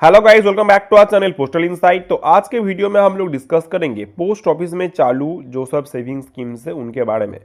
Hello guys, welcome back to our channel postal insight. तो आज के वीडियो में हम लोग डिस्कस करेंगे पोस्ट ऑफिस में चालू जो सब सेविंग स्कीम्स है उनके बारे में।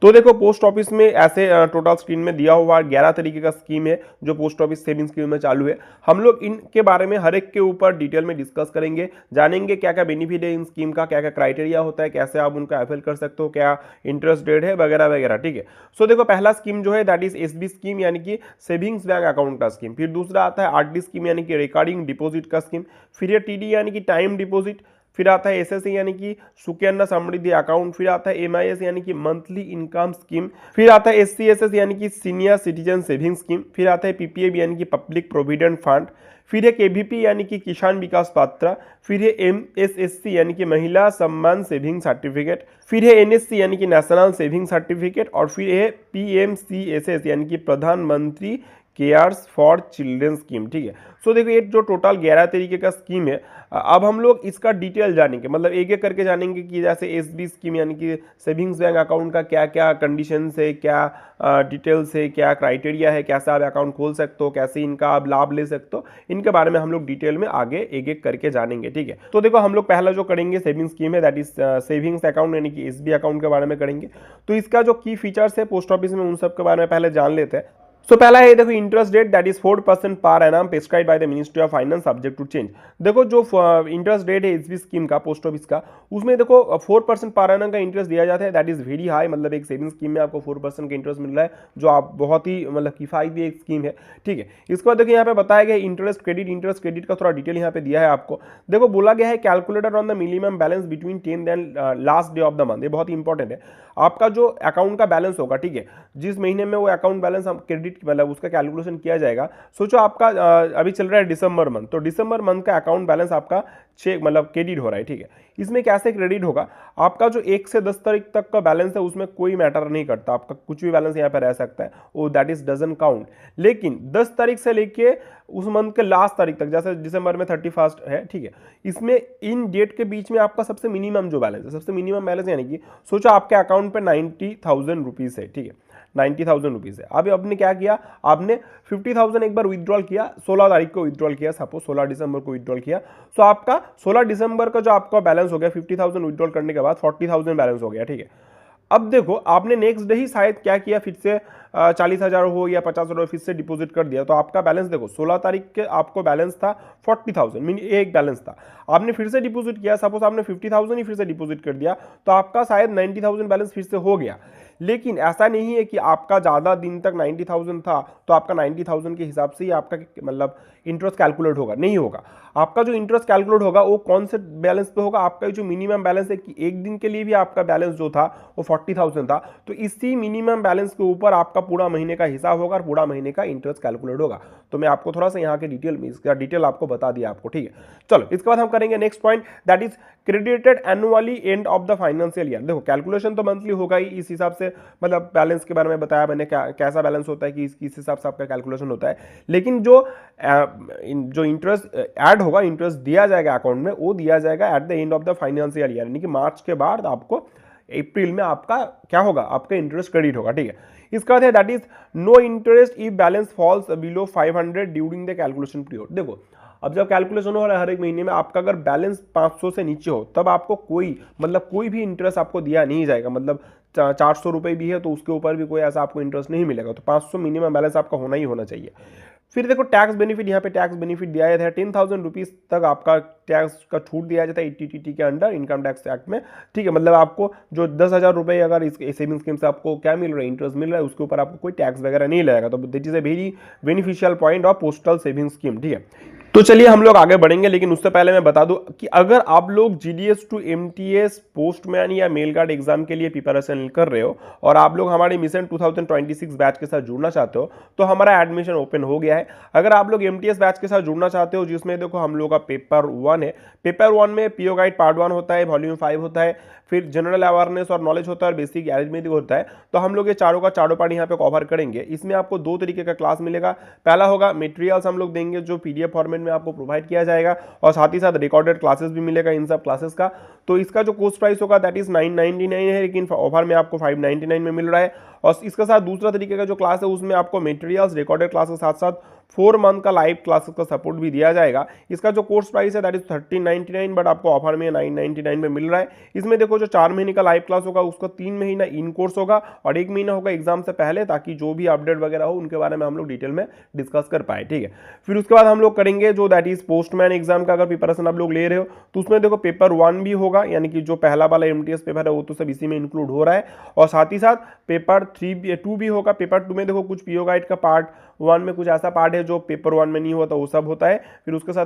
तो देखो, पोस्ट ऑफिस में ऐसे टोटल स्क्रीन में दिया हुआ 11 तरीके का स्कीम है जो पोस्ट ऑफिस सेविंग स्कीम में चालू है। हम लोग इनके बारे में हर एक के ऊपर डिटेल में डिस्कस करेंगे, जानेंगे क्या क्या बेनिफिट है इन स्कीम का, क्या क्या क्राइटेरिया होता है, कैसे आप उनका अवेल कर सकते हो, क्या इंटरेस्ट रेट है वगैरह वगैरह। ठीक है। सो देखो, पहला स्कीम जो है दैट इज एसबी स्कीम यानी कि सेविंग्स बैंक अकाउंट का स्कीम। फिर दूसरा आता है आरडी स्कीम यानी कि रिकॉर्डिंग डिपॉजिट का स्कीम। फिर ये टीडी यानी कि टाइम डिपॉजिट। फिर आता है एसएससी यानी कि सुकन्या समृद्धि अकाउंट। फिर आता है एमआईएस यानी कि मंथली इनकम स्कीम। फिर आता है एससीएसएस यानी कि सीनियर सिटीजन सेविंग स्कीम। फिर आता है पीपीएफ यानी कि पब्लिक प्रोविडेंट फंड। फिर है केवीपी यानी कि किसान विकास पात्र। फिर है एमएसएससी यानी कि महिला सम्मान सेविंग सर्टिफिकेट। फिर है एनएससी यानी कि नेशनल सेविंग सर्टिफिकेट। और फिर है पीएमसीएसएस यानी कि प्रधानमंत्री केयर्स फॉर चिल्ड्रन स्कीम। ठीक है। सो देखो, ये जो टोटल 11 तरीके का स्कीम है, अब हम लोग इसका डिटेल जानेंगे, मतलब एक एक करके जानेंगे कि जैसे एसबी स्कीम यानी कि सेविंग्स बैंक अकाउंट का क्या क्या कंडीशंस है, क्या डिटेल्स है, क्या क्राइटेरिया है, कैसे आप अकाउंट खोल सकते हो, कैसे इनका आप लाभ ले सकते हो, इनके बारे में हम लोग डिटेल में आगे एक एक करके जानेंगे। ठीक है। तो देखो, हम लोग पहला जो करेंगे सेविंग स्कीम है दैट इज सेविंग्स अकाउंट यानी कि एसबी अकाउंट के बारे में करेंगे। तो इसका जो की फीचर्स है पोस्ट ऑफिस में उन सब के बारे में पहले जान लेते हैं। सो पहला है, देखो, interest rate that is 4% per annum prescribe by the ministry of finance subject to change. देखो, जो इंटरेस्ट रेट है एसबी स्कीम का पोस्ट ऑफिस का, उसमें देखो 4% पर एनम का इंटरेस्ट दिया जाता है। दैट इज वेरी हाई, मतलब एक सेविंग स्कीम में आपको 4% का इंटरेस्ट मिल रहा है, जो आप बहुत ही मतलब किफायती एक स्कीम है। ठीक है। इसके बाद देखो, यहाँ पे बताया गया इंटरेस्ट क्रेडिट का थोड़ा डिटेल यहाँ पे दिया है आपको। देखो, बोला गया है calculator on the minimum balance between 10 and last day of the month. ये बहुत इंपॉर्टेंट है। आपका जो अकाउंट का बैलेंस होगा, ठीक है, जिस महीने में वो अकाउंट बैलेंस हम क्रेडिट मतलब उसका कैलकुलेशन किया जाएगा। सोचो आपका अभी चल रहा है दिसंबर मंथ, तो दिसंबर मंथ का अकाउंट बैलेंस आपका चेक मतलब क्रेडिट हो रहा है। ठीक है। इसमें कैसे क्रेडिट होगा, आपका जो 1 से 10 तारीख तक का बैलेंस है उसमें कोई मैटर नहीं करता, आपका कुछ भी बैलेंस यहाँ पे रह सकता है, वो दैट इज डजन काउंट। लेकिन 10 तारीख से लेके उस मंथ के लास्ट तारीख तक, जैसे दिसंबर में 31 है, ठीक है, इसमें इन डेट के बीच में आपका सबसे मिनिमम जो बैलेंस है, सबसे मिनिमम बैलेंस यानी कि सोचो आपके अकाउंट पे 90,000 रुपीज है। ठीक है, 90,000 रुपीज है। अभी आपने क्या किया, आपने 50,000 एक बार विड्रॉल किया, 16 तारीख को विड्रॉल किया, सपोज 16 दिसंबर को विड्रॉल किया। सो आपका 16 दिसंबर का जो आपका बैलेंस हो गया 50,000 विड्रॉल करने के बाद 40,000 बैलेंस हो गया। ठीक है। अब देखो, आपने नेक्स्ट डे ही शायद क्या किया, फिर से 40,000 हो या 50,000 फिर से डिपॉजिट कर दिया, तो आपका बैलेंस देखो 16 तारीख के आपको बैलेंस था 40,000, मीन एक बैलेंस था। आपने फिर से डिपॉजिट किया, सपोज आपने 50,000 ही फिर से डिपॉजिट कर दिया, तो आपका शायद 90,000 बैलेंस फिर से हो गया। लेकिन ऐसा नहीं है कि आपका ज़्यादा दिन तक 90,000 था तो आपका 90,000 के हिसाब से ही आपका मतलब इंटरेस्ट कैलकुलेट होगा, नहीं होगा। आपका जो इंटरेस्ट कैलकुलेट होगा वो कौन से बैलेंस पे होगा, आपका जो मिनिमम बैलेंस है कि एक दिन के लिए भी आपका बैलेंस जो था वो 40,000 था, तो इसी मिनिमम बैलेंस के ऊपर आपका पूरा महीने का हिसाब होगा और पूरा महीने का इंटरेस्ट कैलकुलेट होगा। तो मैं आपको थोड़ा सा यहाँ के इसका डिटेल आपको बता दिया आपको। ठीक है। चलो, इसके बाद हम करेंगे next point that is credited annually end of the financial year. देखो, कैलकुलेशन तो मंथली होगा ही, इस हिसाब से मतलब बैलेंस के बारे में बताया मैंने, कैसा बैलेंस होता है कि किस हिसाब से आपका कैलकुलेशन होता है। लेकिन जो इंटरेस्ट ऐड होगा, इंटरेस्ट दिया जाएगा अकाउंट में, वो दिया जाएगा at the end of the financial year, यानी कि मार्च के बाद आपको अप्रैल में आपका क्या होगा, आपका इंटरेस्ट क्रेडिट होगा। ठीक है। इसका अर्थ है that is no interest if balance falls below 500 during the calculation period. देखो, अब जब कैलकुलेशन हो रहा है हर एक महीने में, आपका अगर बैलेंस 500 से नीचे हो तब आपको कोई भी इंटरेस्ट आपको दिया नहीं जाएगा। मतलब 400 रुपये भी है तो उसके ऊपर भी कोई ऐसा आपको इंटरेस्ट नहीं मिलेगा। तो 500 मिनिमम बैलेंस आपका होना ही होना चाहिए। फिर देखो, टैक्स बेनिफिट, यहाँ पे टैक्स बेनिफिट दिया जाता है 10,000 रुपीज़ तक आपका टैक्स का छूट दिया जाता है ईटीटी के अंडर, इनकम टैक्स एक्ट में। ठीक है। मतलब आपको जो 10,000 रुपये अगर इस सेविंग स्कीम से आपको क्या मिल रहा है, इंटरेस्ट मिल रहा है, उसके ऊपर आपको कोई टैक्स वगैरह नहीं लगेगा। तो that is a very beneficial point of postal saving scheme. ठीक है। तो चलिए हम लोग आगे बढ़ेंगे, लेकिन उससे पहले मैं बता दूं कि अगर आप लोग जीडीएस टू एमटीएस पोस्टमैन या मेल गार्ड एग्जाम के लिए प्रिपरेशन कर रहे हो और आप लोग हमारे मिशन 2026 बैच के साथ जुड़ना चाहते हो, तो हमारा एडमिशन ओपन हो गया है। अगर आप लोग एमटीएस बैच के साथ जुड़ना चाहते हो, जिसमें देखो हम लोग का पेपर 1 है, पेपर 1 में पीओ गाइड पार्ट 1 होता है, वॉल्यूम 5 होता है, फिर जनरल अवेयरनेस और नॉलेज होता है और बेसिक अरिथमेटिक होता है। तो हम लोग ये चारों का चारों पार्ट यहाँ पे कवर करेंगे। इसमें आपको 2 तरीके का क्लास मिलेगा। पहला होगा मटेरियल्स हम लोग देंगे जो पीडीएफ फॉर्मेट में आपको प्रोवाइड किया जाएगा, और साथ ही साथ रिकॉर्डेड क्लासेस भी मिलेगा इन सब क्लासेस का। तो इसका जो कोस्ट प्राइस होगा दैट इज 999 है, लेकिन ऑफर में आपको 599 में मिल रहा है। और इसके साथ दूसरा तरीके का जो क्लास है उसमें आपको मटेरियल्स रिकॉर्डेड क्लास के साथ साथ 4 मंथ का लाइव क्लासेस का सपोर्ट भी दिया जाएगा। इसका जो कोर्स प्राइस है दैट इज 1399, बट आपको ऑफर में 999 में मिल रहा है। इसमें देखो जो 4 महीने का लाइव क्लास होगा उसका 3 महीना इन कोर्स होगा और 1 महीना होगा एग्जाम से पहले, ताकि जो भी अपडेट वगैरह हो उनके बारे में हम लोग डिटेल में डिस्कस कर पाए, ठीक है। फिर उसके बाद हम लोग करेंगे जो दैट इज पोस्टमैन एग्जाम का अगर प्रिपरेशन आप लोग ले रहे हो तो उसमें देखो पेपर 1 भी होगा, यानी कि जो पहला वाला MTS पेपर है वो तो सब इसी में इंक्लूड हो रहा है, और साथ ही साथ पेपर 2 भी होगा। पेपर 2 में देखो कुछ पीओ गाइड का पार्ट 1 में कुछ ऐसा पार्ट है जो पेपर 1 में नहीं होता, वो सब होता है। फिर उसके साथ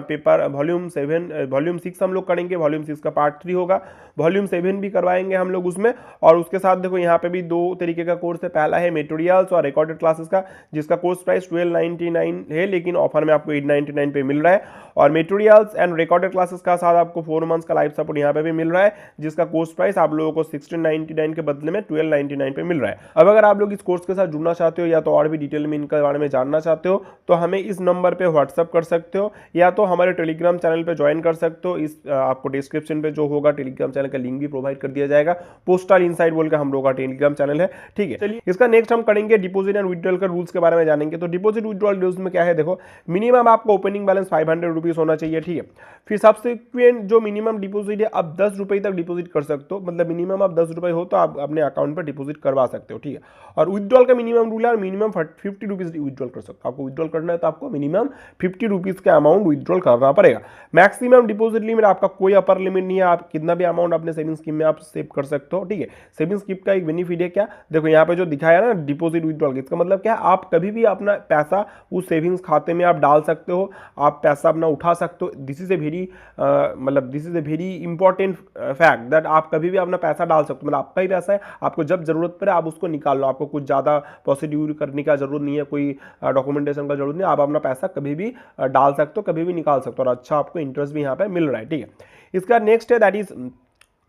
पेपर वॉल्यूम 6 हम लोग करेंगे, वॉल्यूम 6 का पार्ट 3 होगा, वॉल्यूम 7 भी करवाएंगे हम लोग उसमें। और उसके साथ देखो यहाँ पे भी 2 तरीके का कोर्स है, पहला है मटेरियल्स और रिकॉर्डेड क्लासेस का, जिसका कोर्स प्राइस 1299 है, लेकिन ऑफर में आपको 899 पे मिल रहा है। और मटेरियल्स एंड रिकॉर्डेड क्लासेस का साथ आपको 4 मंथ्स का लाइव सपोर्ट यहाँ पे भी मिल रहा है, जिसका कोर्स प्राइस आप लोगों को 1699 के बदले में 1299 पे मिल रहा है। अब अगर आप लोग इस कोर्स के साथ जुड़ना चाहते हो या तो और भी डिटेल में इनके बारे में जानना चाहते हो तो हमें इस नंबर पे व्हाट्सअप कर सकते हो, या तो हमारे टेलीग्राम चैनल पे ज्वाइन कर सकते हो। इस आपको डिस्क्रिप्शन पे जो होगा टेलीग्राम चैनल का लिंक भी प्रोवाइड कर दिया जाएगा। पोस्टल इनसाइड बोल के हम लोग का टेलीग्राम चैनल है, ठीक है। चलिए इसका नेक्स्ट हम करेंगे डिपॉजिट एंड विड्रॉल का रूल्स के बारे में जानेंगे। तो डिपॉजिट विड्रॉल रूल्स में क्या है, देखो मिनिमम आपको ओपनिंग बैलेंस 500 रुपीज होना चाहिए, ठीक है। फिर सब्सिक्वेंट जो मिनिमम डिपॉजिट है आप 10 रुपए तक डिपॉजिट कर सकते हो, मतलब मिनिमम आप 10 रुपए हो तो आप अपने अकाउंट पर डिपॉजिट करवा सकते हो, ठीक है। और विड्रॉल का मिनिमम रूल है, मिनिमम 50 रुपीज विड्रॉल कर सकते हो। आपको विड्रॉल करना है तो आपको मिनिमम 50 रुपीज का अमाउंट विड्रॉल करना पड़ेगा। मैक्सिमम डिपॉजिट लिमिट आपका कोई अपर लिमिट नहीं है, आप कितना भी अमाउंट अपने सेविंग स्कीम में आप सेव कर सकते हो, ठीक है। सेविंग स्कीम का एक बेनिफिट है क्या, देखो यहाँ पे जो दिखाया ना डिपॉजिट विड्रॉल, इसका मतलब क्या है, आप कभी भी अपना पैसा उस सेविंग्स खाते में आप डाल सकते हो, आप पैसा अपना उठा सकते हो। This is a very important fact that आप कभी भी अपना पैसा डाल सकते हो, मतलब आपका ही पैसा है, आपको जब जरूरत पड़े आप उसको निकाल लो, आपको कुछ ज्यादा प्रोसीड्यूर करने का जरूरत नहीं है, कोई डॉक्यूमेंटेशन का जरूरत नहीं, आप अपना पैसा कभी भी डाल सकते हो, कभी भी निकाल सकते हो, और अच्छा आपको इंटरेस्ट भी यहाँ पे मिल रहा है, ठीक है। इसका नेक्स्ट है दैट इज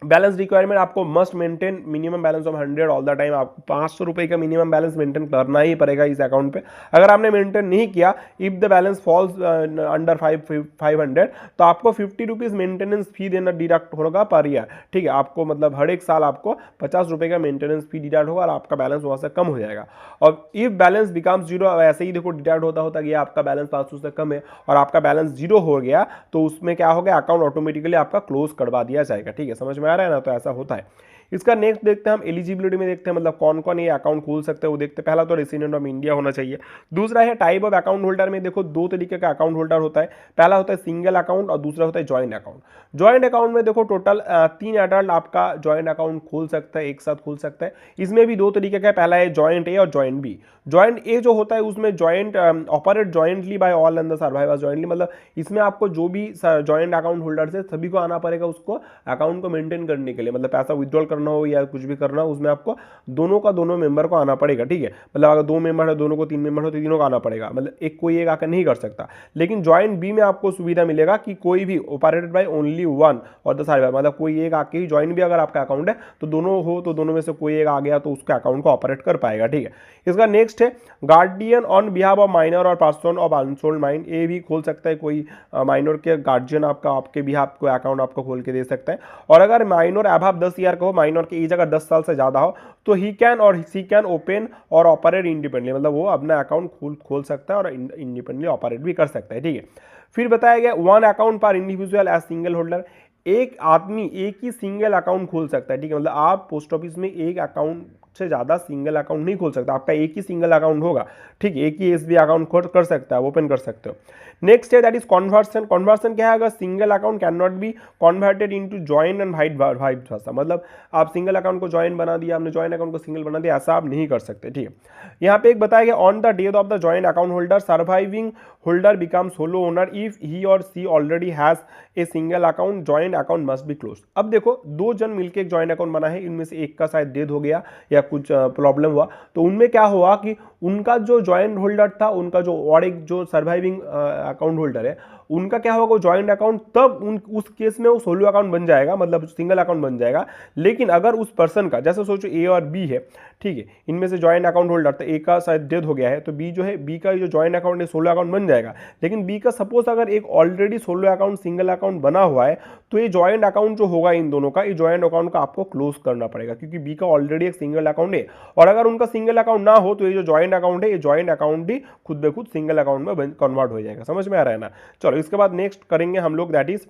बैलेंस रिक्वायरमेंट, आपको must maintain minimum balance of 100 all the time. आपको 500 रुपये का मिनिमम बैलेंस मेंटेन करना ही पड़ेगा इस अकाउंट पे। अगर आपने मेंटेन नहीं किया, if the balance falls under 500 तो आपको 50 रुपीज़ मेंटेनेंस फी देना डिडक्ट होगा पर ईयर, ठीक है। आपको मतलब हर एक साल आपको 50 रुपये का मेंटेनेंस फी डिडक्ट होगा और आपका बैलेंस वहाँ से कम हो जाएगा। और इफ बैलेंस बिकम्स जीरो, ऐसे ही देखो डिडक्ट होता होता गया, आपका बैलेंस 500 से कम है और आपका बैलेंस जीरो हो गया तो उसमें क्या हो गया, अकाउंट ऑटोमेटिकली आपका क्लोज करवा दिया जाएगा, ठीक है। समझ में आ रहा है ना, तो ऐसा होता है। इसका नेक्स्ट देखते हैं हम एलिजिबिलिटी में, देखते हैं मतलब कौन कौन ये अकाउंट खोल सकते हैं वो देखते हैं। पहला तो रेसिडेंट ऑफ इंडिया होना चाहिए। दूसरा है टाइप ऑफ अकाउंट होल्डर में, देखो 2 तरीके का अकाउंट होल्डर होता है, पहला होता है सिंगल अकाउंट और दूसरा होता है जॉइंट अकाउंट। जॉइंट अकाउंट में देखो टोटल 3 एडल्ट आपका जॉइंट अकाउंट खोल सकता है, एक साथ खोल सकता है। इसमें भी 2 तरीके का, पहला है जॉइंट ए और जॉइंट बी। जॉइंट ए जो होता है उसमें joint operate jointly by all and the survivors jointly, मतलब इसमें आपको जो भी जॉइंट अकाउंट होल्डर है सभी को आना पड़ेगा उसको अकाउंट को मेंटेन करने के लिए, मतलब पैसा विड्रॉल करना हो या कुछ भी करना हो उसमें आपको दोनों मेंबर को आना पड़ेगा, ठीक है। मतलब अगर 2 मेंबर है, दोनों को 3 मेंबर हो तो तीनों को आना पड़ेगा, मतलब कोई एक आकर नहीं कर सकता। लेकिन जॉइंट बी में आपको सुविधा मिलेगा कि कोई भी ऑपरेटेड बाय ओनली वन और द सर्वाइवर, मतलब कोई एक आके ही, जॉइंट भी अगर आपका अकाउंट है तो दोनों हो तो दोनों में से कोई एक आ गया तो उसके अकाउंट को ऑपरेट कर पाएगा, ठीक है। इसका नेक्स्ट है guardian on behalf of minor और पर्सन ऑफ अनसोल्ड माइंड, ये भी खोल सकता है कोई माइनर के गार्जियन आपके बिहाफ को अकाउंट आपको खोल के दे सकता है। और अगर माइनर अभाव 10 ईयर का हो, माइनर की एज अगर 10 साल से ज्यादा हो तो ही कैन और सी कैन ओपन और ऑपरेट इंडिपेंडेंटली, मतलब वो अपना अकाउंट खोल सकता है और इंडिपेंडेंटली ऑपरेट भी कर सकता है, ठीक है। फिर बताया गया 1 अकाउंट पर इंडिविजुअल एज सिंगल होल्डर, एक आदमी एक ही सिंगल अकाउंट खोल सकता है, ठीक है। मतलब आप पोस्ट ऑफिस में एक अकाउंट से ज्यादा सिंगल अकाउंट नहीं खोल सकता, आपका एक ही सिंगल अकाउंट होगा, ठीक है। एक ही एसबी अकाउंट कर सकता है, ओपन कर सकते हो। नेक्स्ट है दैट इज कन्वर्सन। कन्वर्सन क्या है, अगर single account can not be converted into joint and vice versa, मतलब आप सिंगल अकाउंट को जॉइंट बना दिया, आपने जॉइंट अकाउंट को सिंगल बना दिया, ऐसा आप नहीं कर सकते, ठीक है। यहाँ पे एक बताया गया on the death of the joint account holder surviving holder become solo owner if he और she already has a single account, joint account must be close. अब देखो 2 जन मिलकर एक जॉइंट अकाउंट बना है, इनमें से एक का शायद डेथ हो गया या कुछ प्रॉब्लम हुआ, तो उनमें क्या हुआ कि उनका जो जॉइंट होल्डर था, उनका जो और एक जो सर्वाइविंग अकाउंट होल्डर है, उनका क्या होगा जॉइंट अकाउंट, तब उस केस में वो सोलो अकाउंट बन जाएगा, मतलब सिंगल अकाउंट बन जाएगा। लेकिन अगर उस पर्सन का, जैसे सोचो ए और बी है, ठीक है, इनमें से जॉइंट अकाउंट होल्डर, तो ए का शायद डेथ हो गया है तो बी जो है, बी का जो जॉइंट अकाउंट है सोलो अकाउंट बन जाएगा। लेकिन बी का सपोज अगर एक already solo account single account बना हुआ है तो ये जॉइंट अकाउंट जो होगा इन दोनों का, ये जॉइंट अकाउंट का आपको क्लोज करना पड़ेगा, क्योंकि बी का ऑलरेडी एक सिंगल अकाउंट है। और अगर उनका सिंगल अकाउंट ना हो तो ये जो जॉइंट अकाउंट है, ये जॉइंट अकाउंट ही खुद ब खुद सिंगल अकाउंट में कन्वर्ट हो जाएगा। समझ में आ रहा है ना। चलो इसके बाद नेक्स्ट करेंगे हम लोग, that is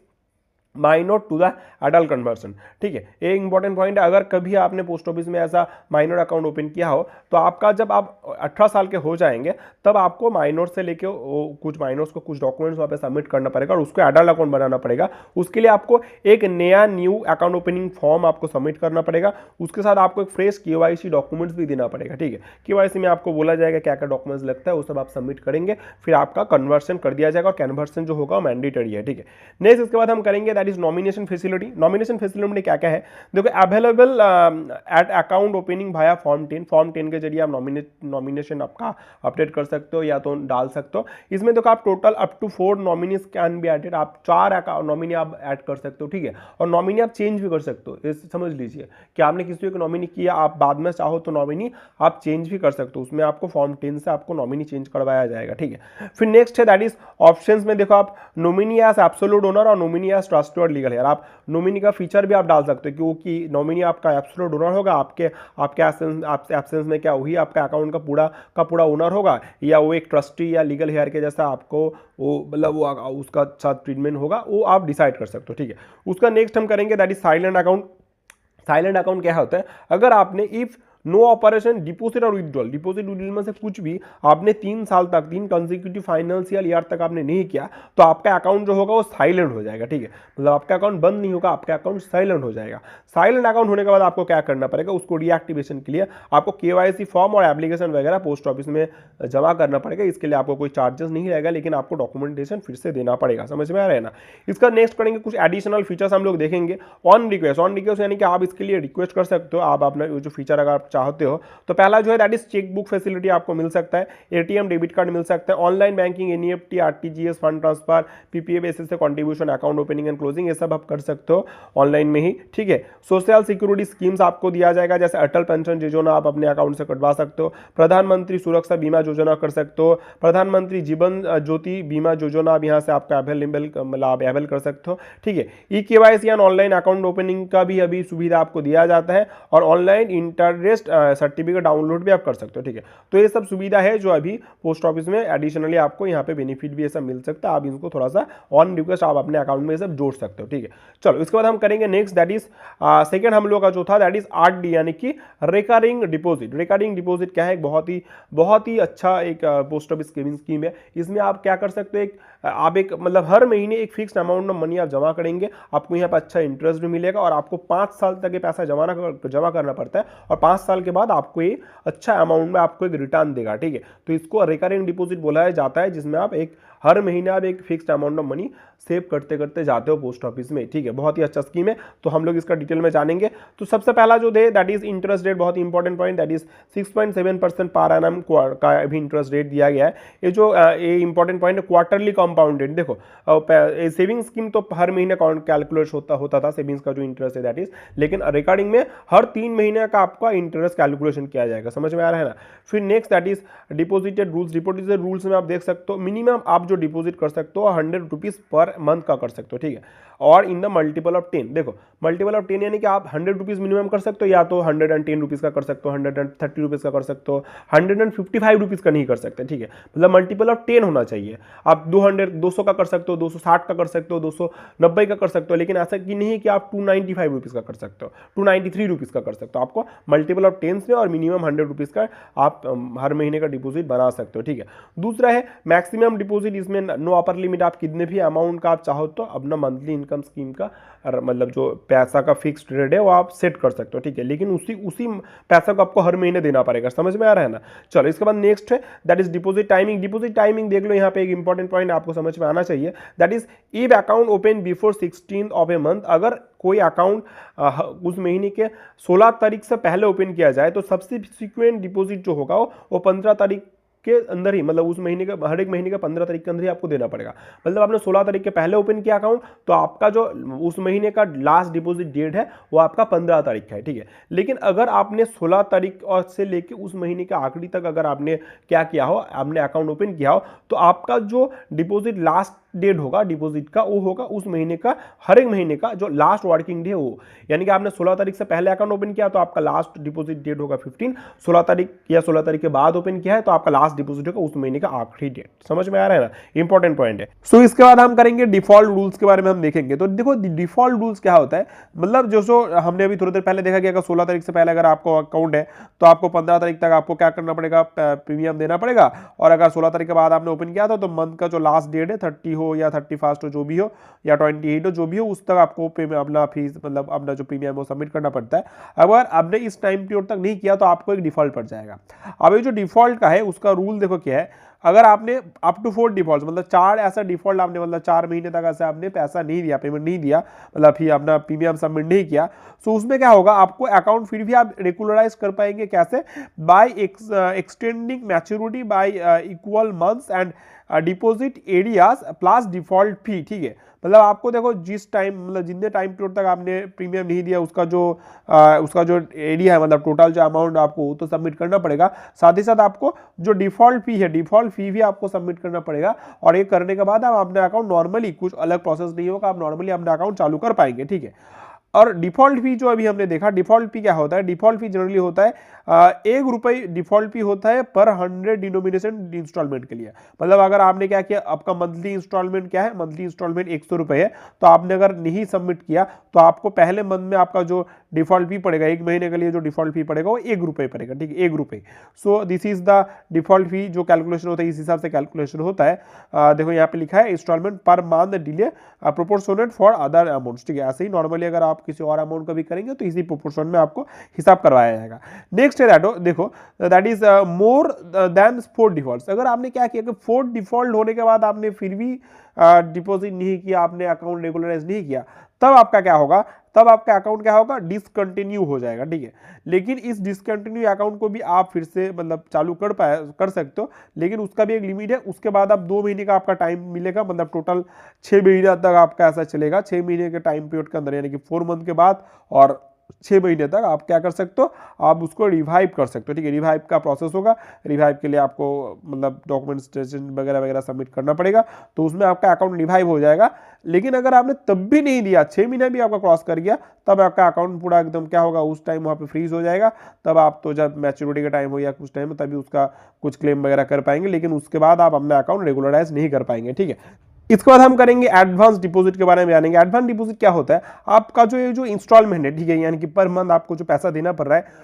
minor to the adult conversion. ठीक है, एक इंपॉर्टेंट पॉइंट है, अगर कभी आपने पोस्ट ऑफिस में ऐसा माइनर अकाउंट ओपन किया हो तो आपका जब आप 18 साल के हो जाएंगे तब आपको माइनर से लेके कुछ माइनर्स को कुछ डॉक्यूमेंट्स वहाँ पे सबमिट करना पड़ेगा और उसको एडल्ट अकाउंट बनाना पड़ेगा। उसके लिए आपको एक नया न्यू अकाउंट ओपनिंग फॉर्म आपको सबमिट करना पड़ेगा। उसके साथ आपको एक फ्रेश KYC डॉक्यूमेंट्स भी देना पड़ेगा। ठीक है, KYC में आपको बोला जाएगा क्या क्या डॉक्यूमेंट्स लगता है, वो सब आप सबमिट करेंगे, फिर आपका कन्वर्सन कर दिया जाएगा और कन्वर्सन जो होगा मैंडेटरी है। ठीक है, नेक्स्ट इसके बाद हम करेंगे that is nomination facility. Nomination facility में क्या क्या है, देखो available at account opening Bhaya form 10। Form 10 के जरिए आप नॉमिनेशन आपका अपडेट कर सकते हो या तो डाल सकते हो। इसमें देखो आप total up to 4 nominees can be added, आप 4 नॉमिनी आप ऐड कर सकते हो। ठीक है, और नॉमिनी आप चेंज भी कर सकते हो। इस समझ लीजिए कि आपने किसी को नॉमिनी किया, आप बाद में चाहो तो नॉमिनी आप चेंज भी कर सकते हो। उसमें आपको फॉर्म 10 से आपको नॉमिनी चेंज करवाया जाएगा। ठीक है, फिर नेक्स्ट है दैट इज ऑप्शंस में देखो आप नॉमिनी एज एब्सोल्यूट ओनर और nominee as trusted legal heir. आप नॉमिनी का फीचर भी आप डाल सकते हो, क्योंकि नॉमिनी आपका एब्सोल्यूट ओनर होगा, आपके एब्सेंस में क्या वही आपका अकाउंट का पूरा ओनर होगा, या वो एक ट्रस्टी या लीगल हेयर के जैसा आपको वो मतलब वो उसका साथ ट्रीटमेंट होगा, वो आप डिसाइड कर सकते हो। ठीक है, उसका नेक्स्ट हम करेंगे that is silent account. Silent account क्या होता है, अगर आपने इफ नो ऑपरेशन डिपोजिट और विड्रॉल, डिपोजिट विड्रॉल में से कुछ भी आपने 3 साल तक 3 कंसेक्यूटिव फाइनेंशियल ईयर तक आपने नहीं किया तो आपका अकाउंट जो होगा वो साइलेंट हो जाएगा। ठीक है, मतलब आपका अकाउंट बंद नहीं होगा, आपका अकाउंट साइलेंट हो जाएगा। साइलेंट अकाउंट होने के बाद आपको क्या करना पड़ेगा, उसको डीएक्टिवेशन के लिए आपको KYC फॉर्म और एप्लीकेशन वगैरह पोस्ट ऑफिस में जमा करना पड़ेगा। इसके लिए आपको कोई चार्जेस नहीं रहेगा, लेकिन आपको डॉक्यूमेंटेशन फिर से देना पड़ेगा। समझ में आ रहा है ना। इसका नेक्स्ट करेंगे कुछ एडिशनल फीचर्स हम लोग देखेंगे। ऑन रिक्वेस्ट यानी कि आप इसके लिए रिक्वेस्ट कर सकते हो, आप अपना जो फीचर अगर आप चाहते हो तो पहला जो है that is cheque book facility आपको मिल सकता है, ATM डेबिट कार्ड मिल सकता है, online banking, NEFT, RTGS, fund transfer, PPA basis से contribution, account opening and closing, ये सब आप कर सकते हो ऑनलाइन में ही। ठीक है, सोशल सिक्योरिटी स्कीम्स आपको दिया जाएगा, जैसे अटल पेंशन योजना आप अपने अकाउंट से कटवा सकते हो, प्रधानमंत्री सुरक्षा बीमा योजना कर सकते हो, प्रधानमंत्री जीवन ज्योति बीमा योजना आप यहाँ से आपका अवेल कर सकते हो। ठीक है, eKYC and online account opening का भी अभी सुविधा आपको दिया जाता है, और ऑनलाइन इंटरेस्ट सर्टिफिकेट डाउनलोड भी आप कर सकते हो। ठीक है, तो ये सब सुविधा है जो अभी पोस्ट ऑफिस में एडिशनली आपको यहाँ पे बेनिफिट भी ये सब मिल सकता है। आप इनको थोड़ा सा ऑन रिक्वेस्ट आप अपने अकाउंट में ये सब जोड़ सकते हो। ठीक है, चलो इसके बाद हम करेंगे नेक्स्ट दैट इज सेकंड हम लोग का जो था दैट इज RD यानी कि रिकरिंग डिपॉजिट। रिकरिंग डिपॉजिट क्या है, बहुत ही अच्छा एक पोस्ट ऑफिस सेविंग स्कीम है। इसमें आप क्या कर सकते हो, आप एक मतलब हर महीने एक फिक्स अमाउंट में मनी आप जमा करेंगे, आपको यहाँ पर अच्छा इंटरेस्ट भी मिलेगा, और आपको 5 साल तक ये पैसा जमा करना पड़ता है, और 5 साल के बाद आपको ये अच्छा अमाउंट में आपको एक रिटर्न देगा। ठीक है, तो इसको रिकरिंग डिपॉजिट बोला जाता है, जिसमें आप हर महीने आप एक fixed amount of money save करते करते जाते हो पोस्ट ऑफिस में। ठीक है, बहुत ही अच्छा स्कीम है, तो हम लोग इसका डिटेल में जानेंगे। तो सबसे पहला जो दे दैट इज इंटरेस्ट रेट, बहुत ही important point, that is 6.7% per annum का अभी इंटरेस्ट रेट दिया गया है। ये जो ये इंपॉर्टेंट पॉइंट है, क्वार्टरली कंपाउंडेड। देखो सेविंग स्कीम तो हर महीने कैलकुलेट होता था सेविंग्स का जो इंटरेस्ट है दैट इज, लेकिन रिकॉर्डिंग में हर 3 महीने का आपका इंटरेस्ट कैलकुलेशन किया जाएगा। समझ में आ रहा है ना। फिर next that is deposited rules. Deposited rules में आप देख सकते हो मिनिमम आप जो डिपॉजिट कर सकते हो 100 रुपीज पर मंथ का कर सकते हो। ठीक है, और इन द मल्टीपल ऑफ 10, देखो मल्टीपल ऑफ 10 यानी कि आप 100 रुपीज मिनिमम कर सकते हो, या तो 110 रुपीज का कर सकते हो, 130 रुपीज का कर सकते हो, 155 रुपीज का नहीं कर सकते। ठीक है, मतलब मल्टीपल ऑफ 10 होना चाहिए। आप 200 का कर सकते हो, 260 का कर सकते हो, 290 का कर सकते हो, लेकिन ऐसा कि नहीं कि आप 295 रुपीज का कर सकते हो, 293 रुपीज का कर सकते हो। आपको मल्टीपल ऑफ 10 में और मिनिमम 100 रुपीज का आप हर महीने का डिपॉजिट बना सकते हो। ठीक है, दूसरा है मैक्सिमम डिपॉजिट। इसमें नो अपर लिमिट, आप कितने भी अमाउंट का आप चाहो तो अपना मंथली इनकम स्कीम का मतलब जो पैसा का फिक्स्ड रेट है वो आप सेट कर सकते हो। ठीक है, लेकिन उसी पैसा को आपको हर महीने देना पड़ेगा। समझ में आ रहा है ना। चलो इसके बाद नेक्स्ट है that is deposit timing. Deposit timing देख लो, यहाँ पे एक इंपॉर्टेंट पॉइंट आपको समझ में आना चाहिए, that is if account open before 16th of a month. अगर कोई अकाउंट उस महीने के 16 तारीख से पहले ओपन किया जाए तो सब्सिक्वेंट डिपॉजिट जो होगा वो 15 तारीख के अंदर ही, मतलब उस महीने का हर एक महीने का 15 तारीख के अंदर ही आपको देना पड़ेगा। मतलब आपने 16 तारीख के पहले ओपन किया अकाउंट तो आपका जो उस महीने का लास्ट डिपॉजिट डेट है वो आपका 15 तारीख का है, ठीक है। लेकिन अगर आपने 16 तारीख और से लेके उस महीने के आखिरी तक अगर आपने क्या किया हो, आपने अकाउंट ओपन किया हो, तो आपका जो डिपॉजिट लास्ट डेट होगा डिपॉजिट का वो होगा उस महीने का, हर एक महीने का जो लास्ट वर्किंग डे हो। यानी कि आपने 16 तारीख से पहले अकाउंट ओपन किया तो आपका लास्ट डिपॉजिट डेट होगा 15, 16 तारीख या 16 तारीख के बाद ओपन किया है तो आपका लास्ट डिपॉजिट होगा उस महीने का आखिरी डेट। समझ में आ रहा है ना, इंपॉर्टेंट पॉइंट है। सो इसके बाद हम करेंगे डिफॉल्ट रूल्स के बारे में हम देखेंगे। तो देखो डिफॉल्ट रूल्स क्या होता है, मतलब जो हमने अभी थोड़ी देर पहले देखा कि अगर 16 तारीख से पहले अगर आपको अकाउंट है तो आपको 15 तारीख तक आपको क्या करना पड़ेगा, प्रीमियम देना पड़ेगा। और अगर 16 तारीख के बाद आपने ओपन किया था तो मंथ का जो लास्ट डेट है 30 हो या 31 हो जो भी हो या 28 हो जो भी हो, उस तक आपको अपना फीस मतलब अपना जो प्रीमियम वो सबमिट करना पड़ता है। अगर आपने इस टाइम पीरियड तक नहीं किया तो आपको एक डिफॉल्ट पड़ जाएगा। अब ये जो डिफॉल्ट का है उसका रूल देखो क्या है, अगर आपने अप टू 4 डिफॉल्ट मतलब 4 ऐसा डिफॉल्ट आपने मतलब 4 महीने तक ऐसे आपने पैसा नहीं दिया, पेमेंट नहीं दिया, मतलब फिर अपना प्रीमियम सबमिट नहीं किया, तो उसमें क्या होगा, आपको अकाउंट फिर भी आप रेगुलराइज कर पाएंगे। कैसे? By extending maturity by equal months and deposit arrears plus default fee, ठीक है। मतलब आपको देखो जिस टाइम मतलब जितने टाइम पीरियड तक आपने प्रीमियम नहीं दिया उसका जो एरिया है मतलब टोटल जो अमाउंट आपको तो सबमिट करना पड़ेगा। साथ ही साथ आपको जो डिफॉल्ट फी है डिफॉल्ट फी भी आपको सबमिट करना पड़ेगा। और ये करने के बाद आप अपने अकाउंट नॉर्मली, कुछ अलग प्रोसेस नहीं होगा, आप नॉर्मली अपना अकाउंट चालू कर पाएंगे, ठीक है। और डिफॉल्ट फी जो अभी हमने देखा, डिफॉल्ट फी क्या होता है, डिफॉल्ट फी जनरली होता है ₹1 डिफॉल्ट फी होता है पर 100 डिनोमिनेशन इंस्टॉलमेंट के लिए। मतलब अगर आपने क्या किया, आपका मंथली इंस्टॉलमेंट क्या है, मंथली इंस्टॉलमेंट ₹100 है, तो आपने अगर नहीं सबमिट किया तो आपको पहले मंथ में आपका जो डिफॉल्ट फी पड़ेगा, एक महीने के लिए जो डिफॉल्ट फी पड़ेगा वो ₹1 पड़ेगा, ठीक है, ₹1। So this is the default fee जो कैलकुलेशन होता है, इस हिसाब से कैलकुलेशन होता है। देखो यहाँ पे लिखा है installment per month delay proportionate for other amounts, ठीक है। ऐसे ही नॉर्मली अगर आप किसी और अमाउंट का भी करेंगे तो इसी प्रोपोर्शन में आपको हिसाब करवाया जाएगा। नेक्स्ट है देखो that is more than 4 defaults. अगर आपने क्या किया कि 4 डिफॉल्ट होने के बाद आपने फिर भी डिपॉजिट नहीं किया, आपने अकाउंट रेगुलराइज नहीं किया, तब आपका क्या होगा, तब आपका अकाउंट क्या होगा, डिसकंटिन्यू हो जाएगा, ठीक है। लेकिन इस डिसकंटिन्यू अकाउंट को भी आप फिर से मतलब चालू कर सकते हो, लेकिन उसका भी एक लिमिट है। उसके बाद आप 2 महीने का आपका टाइम मिलेगा, मतलब टोटल 6 महीने तक आपका ऐसा चलेगा। 6 महीने के टाइम पीरियड के अंदर यानी कि 4 मंथ के बाद और 6 महीने तक आप क्या कर सकते हो, आप उसको रिवाइव कर सकते हो, ठीक है। रिवाइव का प्रोसेस होगा, रिवाइव के लिए आपको मतलब डॉक्यूमेंटेशन वगैरह वगैरह सबमिट करना पड़ेगा, तो उसमें आपका अकाउंट रिवाइव हो जाएगा। लेकिन अगर आपने तब भी नहीं दिया, 6 महीने भी आपका क्रॉस कर गया, तब आपका अकाउंट पूरा एकदम क्या होगा, उस टाइम वहाँ पे फ्रीज हो जाएगा। तब आप तो जब मैच्योरिटी का टाइम हो या कुछ टाइम तभी उसका कुछ क्लेम वगैरह कर पाएंगे, लेकिन उसके बाद आप अपना अकाउंट रेगुलराइज नहीं कर पाएंगे, ठीक है। इसके बाद हम करेंगे एडवांस डिपॉजिट के बारे में जानेंगे। एडवांस डिपॉजिट क्या होता है, आपका जो इंस्टॉलमेंट है, ठीक है, यानी कि पर मंथ आपको जो पैसा देना पड़ रहा है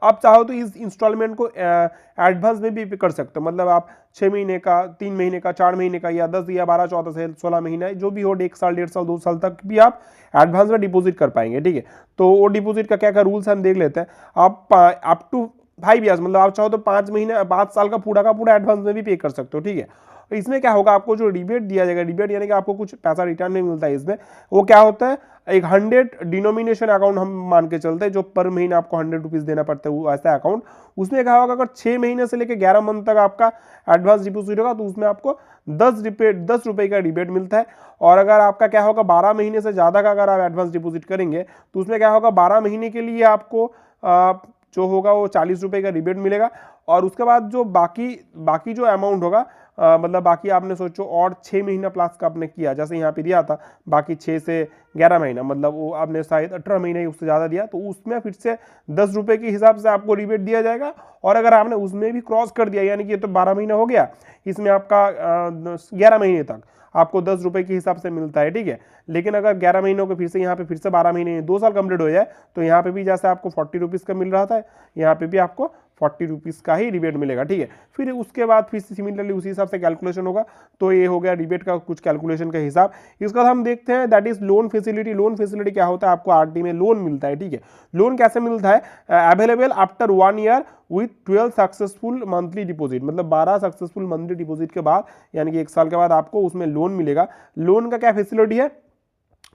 आप चाहो तो इस इंस्टॉलमेंट को एडवांस में भी कर सकते हो। मतलब आप 6 महीने का, 3 महीने का, 4 महीने का या 10 या 12, 14, 16 महीना जो भी हो, 1 साल, 1.5 साल, 2 साल तक भी आप एडवांस में डिपॉजिट कर पाएंगे, ठीक है। तो वो डिपॉजिट का क्या क्या रूल्स हम देख लेते हैं। आप अप टू 5 ईयर्स मतलब आप चाहो तो 5 महीने 5 साल का पूरा एडवांस में भी पे कर सकते हो, ठीक है। इसमें क्या होगा, आपको जो रिबेट दिया जाएगा, रिबेट यानी कि आपको कुछ पैसा रिटर्न नहीं मिलता है इसमें, वो क्या होता है, एक 100 डिनोमिनेशन अकाउंट हम मान के चलते हैं, जो पर महीने आपको ₹100 देना पड़ता है, वो ऐसा अकाउंट। उसमें क्या होगा, अगर 6 महीने से लेकर 11 मंथ तक आपका एडवांस डिपॉजिट होगा तो उसमें आपको 10 रुपए का रिबेट मिलता है। और अगर आपका क्या होगा, 12 महीने से ज़्यादा का अगर आप एडवांस डिपॉजिट करेंगे तो उसमें क्या होगा, 12 महीने के लिए आपको जो होगा वो ₹40 का रिबेट मिलेगा। और उसके बाद जो बाकी जो अमाउंट होगा, मतलब बाकी आपने सोचो और 6 महीना प्लस का आपने किया, जैसे यहाँ पे दिया था बाकी 6 से 11 महीना, मतलब वो आपने शायद 18 महीने उससे ज़्यादा दिया, तो उसमें फिर से ₹10 के हिसाब से आपको रिबेट दिया जाएगा। और अगर आपने उसमें भी क्रॉस कर दिया, यानी कि ये तो 12 महीना हो गया, इसमें आपका 11 महीने तक आपको ₹10 के हिसाब से मिलता है, ठीक है। लेकिन अगर 11 महीनों के फिर से यहाँ पे फिर से 12 महीने 2 साल कंप्लीट हो जाए तो यहाँ पे भी जैसे आपको ₹40 का मिल रहा था, यहाँ पे भी आपको ₹40 का ही रिबेट मिलेगा, ठीक है। फिर उसके बाद फिर सिमिलरली उसी हिसाब से कैलकुलेशन होगा। तो ये हो गया रिबेट का कुछ कैलकुलेशन का हिसाब। इसके बाद हम देखते हैं that is loan facility. Loan facility क्या होता है, आपको आरटी में लोन मिलता है, ठीक है। लोन कैसे मिलता है, available after 1 year with 12 successful monthly deposit, मतलब 12 सक्सेसफुल मंथली डिपॉजिट के बाद यानी कि 1 साल के बाद आपको उसमें लोन मिलेगा। लोन का क्या फैसिलिटी है,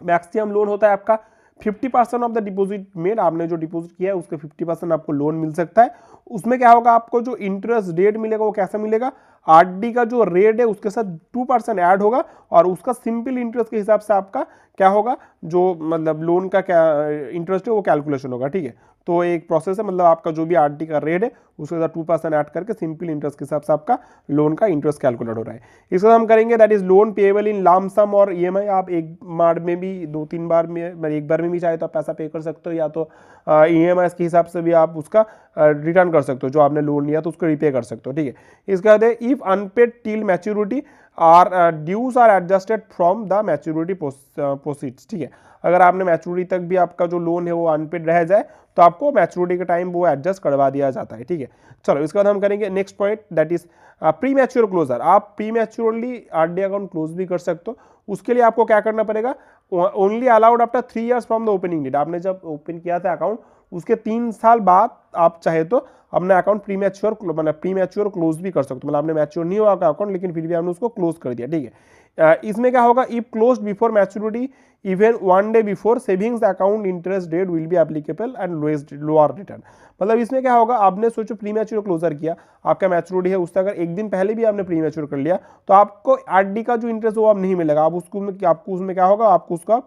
मैक्सिमम लोन होता है आपका 50% ऑफ द डिपॉजिट मेड, आपने जो डिपॉजिट किया है उसके 50% आपको लोन मिल सकता है। उसमें क्या होगा, आपको जो इंटरेस्ट रेट मिलेगा वो कैसा मिलेगा, आरडी का जो रेट है उसके साथ 2% ऐड होगा और उसका सिंपल इंटरेस्ट के हिसाब से आपका क्या होगा, जो मतलब लोन का क्या इंटरेस्ट है वो कैलकुलेशन होगा। ठीक है, तो एक प्रोसेस है, मतलब आपका जो भी आरडी का रेट है उसके साथ 2% ऐड करके सिंपल इंटरेस्ट के हिसाब से आपका लोन का इंटरेस्ट कैलकुलेट हो रहा है। इसको हम करेंगे that is loan payable in lump sum और ईएमआई। आप एक बार में भी 2-3 बार में, एक बार में भी चाहे तो आप पैसा पे कर सकते हो, या तो ईएमआई के हिसाब से भी आप उसका रिटर्न कर सकते हो, जो आपने लोन लिया तो उसको रिपे कर सकते हो। ठीक है, इसके बाद if unpaid till maturity are dues are adjusted from the maturity proceeds. ठीक है, अगर आपने मैच्योरिटी तक भी आपका जो लोन है वो अनपेड रह जाए तो आपको मैच्योरिटी के टाइम वो एडजस्ट करवा दिया जाता है। ठीक है, चलो इसके बाद हम करेंगे next point that is premature closure. आप prematurely RD account close भी कर सकते हो। उसके लिए आपको क्या करना पड़ेगा, only allowed after 3 years from the opening date. आपने जब ओपन किया था अकाउंट उसके 3 साल बाद आप चाहे तो अपना अकाउंट प्री मैच्योर क्लोज भी कर सकते हो। मतलब आपने मैच्योर नहीं हुआ अकाउंट लेकिन फिर भी आपने उसको क्लोज कर दिया। ठीक है, इसमें क्या होगा, if close before maturity even 1 day before savings account interest rate will be applicable and lower return. मतलब इसमें क्या होगा, आपने सोचो प्री मैच्योर क्लोजर किया, आपका मैच्योरिटी है उससे अगर एक दिन पहले भी आपने प्री मैच्योर कर लिया तो आपको आरडी का जो इंटरेस्ट वो अब नहीं मिलेगा। आप आपको उसमें क्या होगा, आपको उसका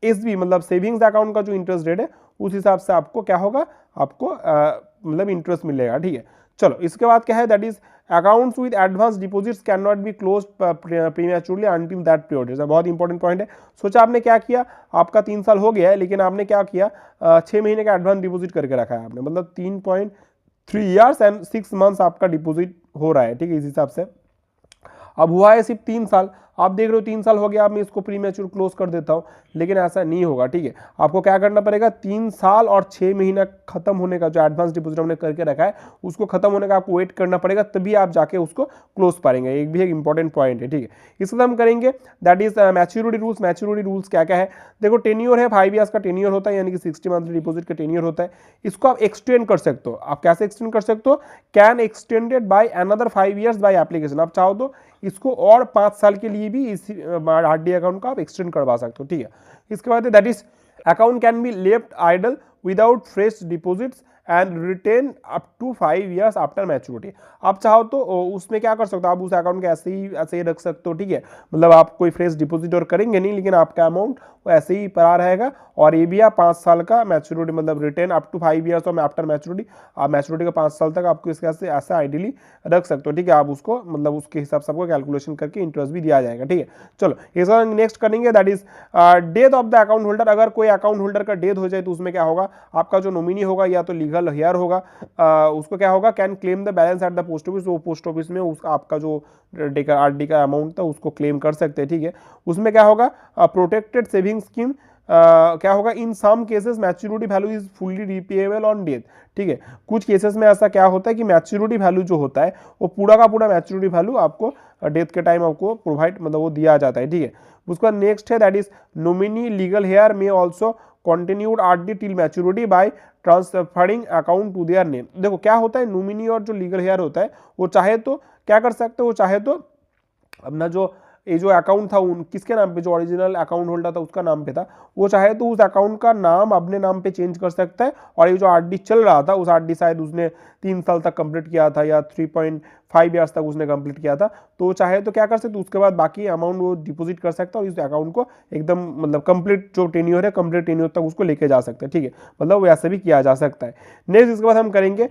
एसबी मतलब सेविंग्स अकाउंट का जो इंटरेस्ट रेट है उस हिसाब से आपको क्या होगा, आपको मतलब इंटरेस्ट मिलेगा। ठीक है, चलो इसके बाद क्या है, that is accounts with advance deposits can not be close प्रीमैच्योरली until that period. बहुत इंपॉर्टेंट पॉइंट है। सोचा आपने क्या किया, आपका 3 साल हो गया है लेकिन आपने क्या किया, 6 महीने का एडवांस डिपॉजिट करके रखा है आपने, मतलब 3.3 ईयर्स एंड 6 मंथ्स आपका डिपॉजिट हो रहा है। ठीक है, इस हिसाब से अब हुआ है सिर्फ 3 साल, आप देख रहे हो 3 साल हो गया, अब मैं इसको प्री मैच्योर क्लोज कर देता हूं, लेकिन ऐसा नहीं होगा। ठीक है, आपको क्या करना पड़ेगा, 3 साल और 6 महीना खत्म होने का जो एडवांस डिपॉजिट हमने करके रखा है उसको खत्म होने का आपको वेट करना पड़ेगा, तभी आप जाके उसको क्लोज पाएंगे। एक भी एक इंपॉर्टेंट पॉइंट है। ठीक है, इसको हम करेंगे that is maturity rules. Maturity rules क्या क्या है, देखो टेन्योर है 5 ईयर्स का टेन्योर होता है, यानी कि 60 मंथली डिपॉजिट का टेन्योर होता है। इसको आप एक्सटेंड कर सकते हो। आप कैसे एक्सटेंड कर सकते हो, can extended by another 5 years by application. आप चाहो तो इसको और 5 साल के लिए भी इस आरडी अकाउंट का आप एक्सटेंड करवा सकते हो। ठीक है, इसके बाद that is account can be left idle without fresh deposits and retain up to 5 years after maturity. आप चाहो तो उसमें क्या कर सकते हो, आप उस अकाउंट को ऐसे ही रख सकते हो। ठीक है, मतलब आप कोई फ्रेश डिपॉजिट और करेंगे नहीं, लेकिन आपका अमाउंट वो ऐसे ही पड़ा रहेगा और ये भी आप 5 साल का मैच्योरिटी मतलब रिटेन अप टू 5 ईयर्स और आफ्टर मैच्योरिटी, आप मैच्योरिटी का 5 साल तक आपको इसके से ऐसे आइडियली रख सकते हो। ठीक है, आप उसको मतलब उसके हिसाब से आपको कैलकुलेशन करके इंटरेस्ट भी दिया जाएगा। ठीक है, चलो इसका नेक्स्ट करेंगे that is death of the account holder. अगर कोई अकाउंट होल्डर का डेथ हो जाए तो उसमें क्या होगा, आपका जो नॉमिनी होगा या तो लीगल हेयर होगा, उसको क्या होगा, can claim the balance at the post office. वो पोस्ट ऑफिस में उसका आपका जो आरडी का अमाउंट था उसको क्लेम कर सकते हैं। ठीक है, उसमें क्या होगा, प्रोटेक्टेड सेविंग स्कीम क्या होगा, in some cases maturity value is fully repayable on death. ठीक है, कुछ केसेस में ऐसा क्या होता है कि मैच्योरिटी वैल्यू जो होता है वो पूरा का पूरा मैच्योरिटी वैल्यू आपको डेथ के टाइम आपको प्रोवाइड मतलब वो दिया जाता है। ठीक है, उसका नेक्स्ट है that is nominee legal heir may also continued RD till maturity by transferring account to their name. देखो क्या होता है, नॉमिनी और जो लीगल हेयर होता है वो चाहे तो क्या कर सकते हो, वो चाहे तो अपना जो ये जो अकाउंट था उन किसके नाम पे, जो ओरिजिनल अकाउंट होल्डर था उसका नाम पे था, वो चाहे तो उस अकाउंट का नाम अपने नाम पे चेंज कर सकता है। और ये जो आरडी चल रहा था उस आरडी शायद उसने 3 साल तक कंप्लीट किया था या 3.5 ईयर्स तक उसने कंप्लीट किया था, तो चाहे तो क्या कर सकते, उसके बाद बाकी अमाउंट वो डिपॉजिट कर सकता है और इस अकाउंट को एकदम मतलब कंप्लीट जो टेन्योर है कंप्लीट टेन्योर तक उसको लेके जा सकते हैं। ठीक है, मतलब वैसे भी किया जा सकता है। नेक्स्ट इसके बाद हम करेंगे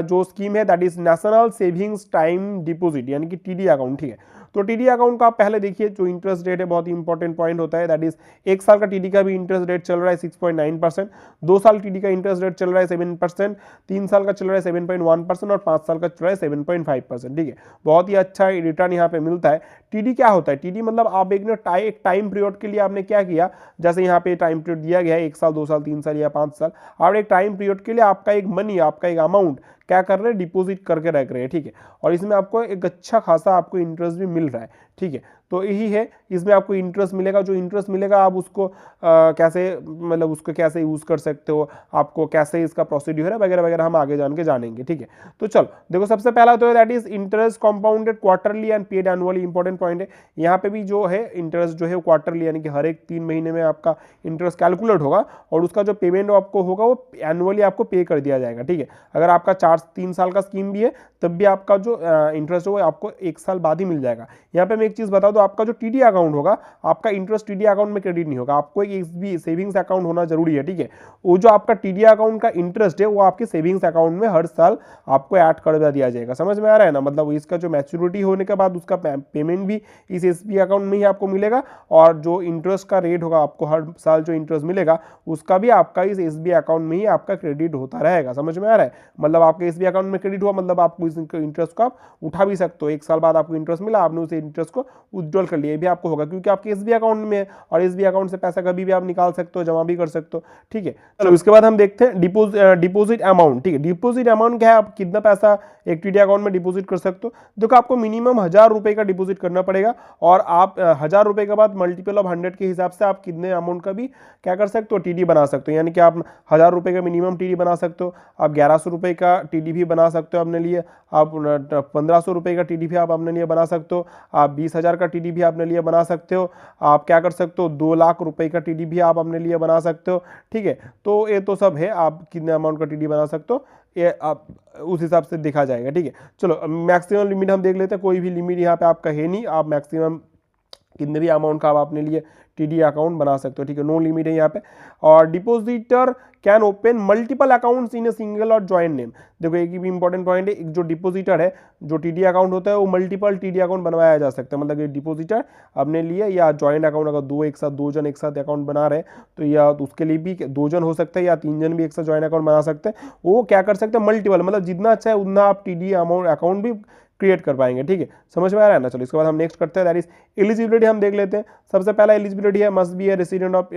जो स्कीम है that is national savings time deposit यानी कि टीडी अकाउंट। ठीक है, तो टीडी अकाउंट का आप पहले देखिए जो इंटरेस्ट रेट है बहुत ही इंपॉर्टेंट पॉइंट होता है, दैट इज 1 साल का टीडी का भी इंटरेस्ट रेट चल रहा है 6.9%, 2 साल टीडी का इंटरेस्ट रेट चल रहा है 7%, 3 साल का चल रहा है 7.1% और 5 साल का चल रहा है 7.5%। ठीक है, बहुत ही अच्छा रिटर्न यहाँ पे मिलता है। टीडी क्या होता है, टीडी मतलब आप एक टाइम पीरियड के लिए आपने क्या किया, जैसे यहाँ पे टाइम पीरियड दिया गया है 1 साल 2 साल 3 साल या 5 साल, और एक टाइम पीरियड के लिए आपका एक मनी आपका एक अमाउंट क्या कर रहे हैं, डिपॉजिट करके रख रहे हैं, ठीक है। और इसमें आपको एक अच्छा खासा आपको इंटरेस्ट भी मिल रहा है, ठीक है। तो यही है, इसमें आपको इंटरेस्ट मिलेगा। जो इंटरेस्ट मिलेगा आप उसको कैसे, मतलब उसको कैसे यूज़ कर सकते हो, आपको कैसे इसका प्रोसीड्यूर है वगैरह वगैरह हम आगे जान के जानेंगे, ठीक है। तो चलो देखो, सबसे पहला तो that is interest compounded quarterly and paid annually. Important point है यहाँ पे भी, जो है इंटरेस्ट जो है क्वार्टरली यानी कि हर एक 3 महीने में आपका इंटरेस्ट कैलकुलेट होगा और उसका जो पेमेंट आपको होगा वो एनुअली आपको पे कर दिया जाएगा, ठीक है। अगर आपका 4-3 साल का स्कीम भी है तब भी आपका जो इंटरेस्ट होगा आपको 1 साल बाद ही मिल जाएगा। यहाँ पे मैं एक चीज़ बता दूँ, आपका जो टीडी अकाउंट होगा, आपका इंटरेस्ट टीडी अकाउंट में क्रेडिट नहीं होगा, आपको एक एसबी सेविंग्स अकाउंट होना जरूरी है, ठीक है। वो जो आपका टीडी अकाउंट का इंटरेस्ट है वो आपके सेविंग्स अकाउंट में हर साल आपको ऐड कर दिया जाएगा। समझ में आ रहा है ना, मतलब इसका जो मैच्योरिटी होने के बाद उसका पेमेंट भी इस एसबी अकाउंट में ही आपको मिलेगा और जो इंटरेस्ट का रेट होगा आपको हर साल जो इंटरेस्ट मिलेगा उसका भी आपका इस एसबी अकाउंट में ही आपका क्रेडिट होता रहेगा। समझ में आ रहा है, मतलब आपके एसबी अकाउंट में क्रेडिट हुआ मतलब आपको इस इंटरेस्ट को आप उठा भी सकते हो। 1 साल बाद आपको इंटरेस्ट मिला, आपने उस इंटरेस्ट को विड्रॉल कर लिया, ये भी आपको होगा क्योंकि आपके एसबी अकाउंट में है और एसबी अकाउंट से पैसा कभी भी आप निकाल सकते हो, जमा भी कर सकते हो, ठीक है। चलो इसके बाद हम देखते हैं डिपॉजिट अमाउंट, ठीक है। डिपॉजिट अमाउंट क्या है, आप कितना पैसा एक टीडी अकाउंट में डिपॉजिट कर सकते हो। देखो आपको मिनिमम 1000 रुपए का डिपॉजिट करना पड़ेगा और आप 1000 रुपए के बाद मल्टीपल ऑफ 100 के हिसाब से आप कितने अमाउंट का भी क्या कर सकते हो, टीडी बना सकते हो। यानी कि आप 1000 रुपए का मिनिमम टीडी बना सकते हो, आप 1100 रुपए का टीडी भी बना सकते हो अपने लिए, आप 1500 रुपए का टीडी भी आप अपने लिए बना सकते हो, आप 20,000 का टीडी भी अपने लिए बना सकते हो, आप क्या कर सकते हो 2 लाख रुपए का टीडी भी आप अपने लिए बना सकते हो, ठीक है। तो ये तो सब है, आप कितने अमाउंट का टीडी बना सकते हो ये आप उस हिसाब से देखा जाएगा, ठीक है। चलो मैक्सिमम लिमिट हम देख लेते हैं, कोई भी लिमिट यहाँ पे आपका है नहीं, आप मैक्सिमम कितने भी अमाउंट का आप अपने लिए टीडी अकाउंट बना सकते हो, ठीक है, नो लिमिट है यहाँ पे। और depositor can open multiple accounts in a single और जॉइंट नेम। देखो एक भी इंपॉर्टेंट पॉइंट है, जो डिपॉजिटर है, जो टीडी अकाउंट होता है वो मल्टीपल टीडी अकाउंट बनवाया जा सकता है। मतलब ये डिपॉजिटर अपने लिए या जॉइंट अकाउंट, अगर दो जन एक साथ अकाउंट बना रहे हैं तो या उसके लिए भी 2 जन हो सकते हैं या 3 जन भी एक साथ जॉइंट अकाउंट बना सकते हैं। वो क्या कर सकते हैं, मल्टीपल, मतलब जितना अच्छा है उतना आप टीडी अकाउंट भी क्रिएट कर पाएंगे, ठीक है। समझ में आ रहा है ना। चलो इसके बाद हम नेक्स्ट करते हैं, दैट इज एलिजिबिलिटी हम देख लेते हैं। सबसे पहला एलिजिबिलिटी है must be A resident of,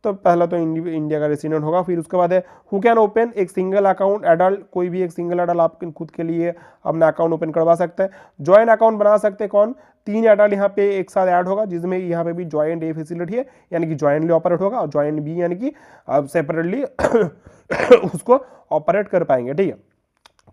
तो पहला तो इंडिया का रेसिडेंट होगा। फिर उसके बाद है हु कैन ओपन एक सिंगल अकाउंट एडल्ट, कोई भी एक सिंगल एडल्ट आप खुद के लिए अपना अकाउंट ओपन करवा सकते हैं। जॉइंट अकाउंट बना सकते हैं कौन, 3 एडल्ट यहाँ पे एक साथ ऐड होगा, जिसमें यहाँ पे भी जॉइंट ए फैसिलिटी है यानी कि जॉइंटली ऑपरेट होगा और जॉइंट बी यानी कि सेपरेटली उसको ऑपरेट कर पाएंगे, ठीक है।